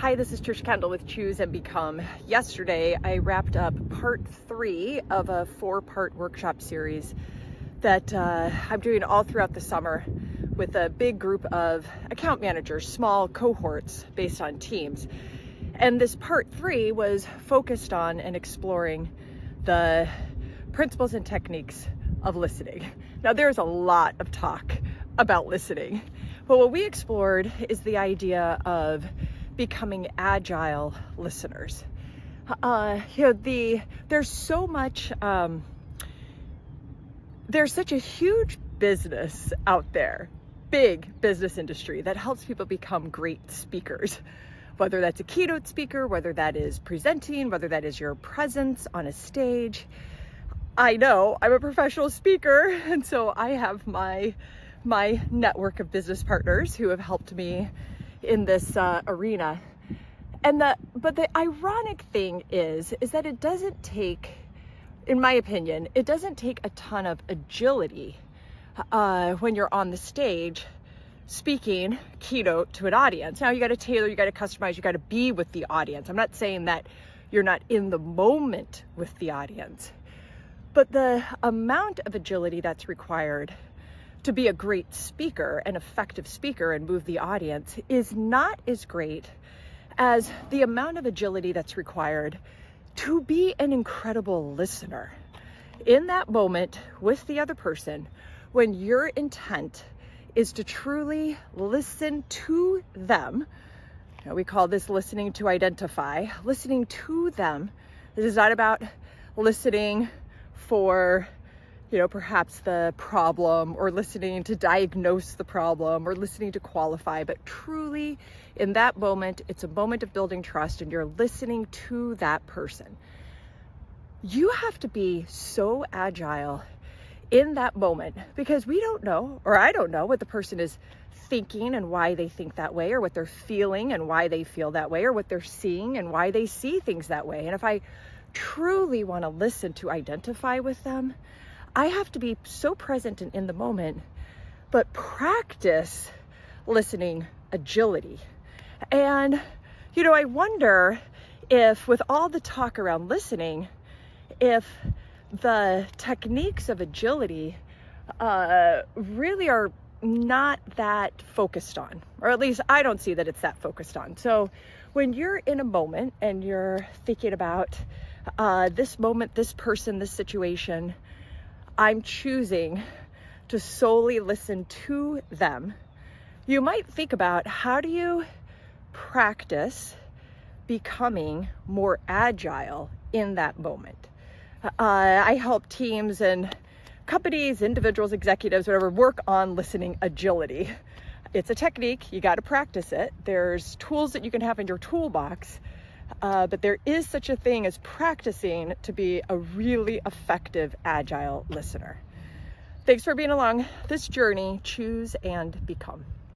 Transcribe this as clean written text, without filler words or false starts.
Hi, this is Trish Kendall with Choose and Become. Yesterday, I wrapped up part 3 of a 4-part workshop series that I'm doing all throughout the summer with a big group of account managers, small cohorts based on teams. And this part 3 was focused on and exploring the principles and techniques of listening. Now, there's a lot of talk about listening, but what we explored is the idea of becoming agile listeners. There's so much, there's such a huge business out there, big business industry that helps people become great speakers, whether that's a keynote speaker, whether that is presenting, whether that is your presence on a stage. I know I'm a professional speaker, and so I have my network of business partners who have helped me in this arena. But the ironic thing is that it doesn't take, in my opinion, it doesn't take a ton of agility when you're on the stage speaking keynote to an audience. Now you got to tailor, you got to customize, you got to be with the audience. I'm not saying that you're not in the moment with the audience, but the amount of agility that's required to be a great speaker, an effective speaker, and move the audience is not as great as the amount of agility that's required to be an incredible listener. In that moment with the other person, when your intent is to truly listen to them, we call this listening to identify, listening to them. This is not about listening for perhaps the problem, or listening to diagnose the problem, or listening to qualify, but truly in that moment, it's a moment of building trust and you're listening to that person. You have to be so agile in that moment, because we don't know, or I don't know, what the person is thinking and why they think that way, or what they're feeling and why they feel that way, or what they're seeing and why they see things that way. And if I truly want to listen to identify with them, I have to be so present and in the moment, but practice listening agility. And, I wonder if, with all the talk around listening, if the techniques of agility really are not that focused on, or at least I don't see that it's that focused on. So when you're in a moment and you're thinking about this moment, this person, this situation, I'm choosing to solely listen to them. You might think about, how do you practice becoming more agile in that moment? I help teams and companies, individuals, executives, whatever, work on listening agility. It's a technique, you got to practice it. There's tools that you can have in your toolbox, but there is such a thing as practicing to be a really effective, agile listener. Thanks for being along this journey. Choose and become.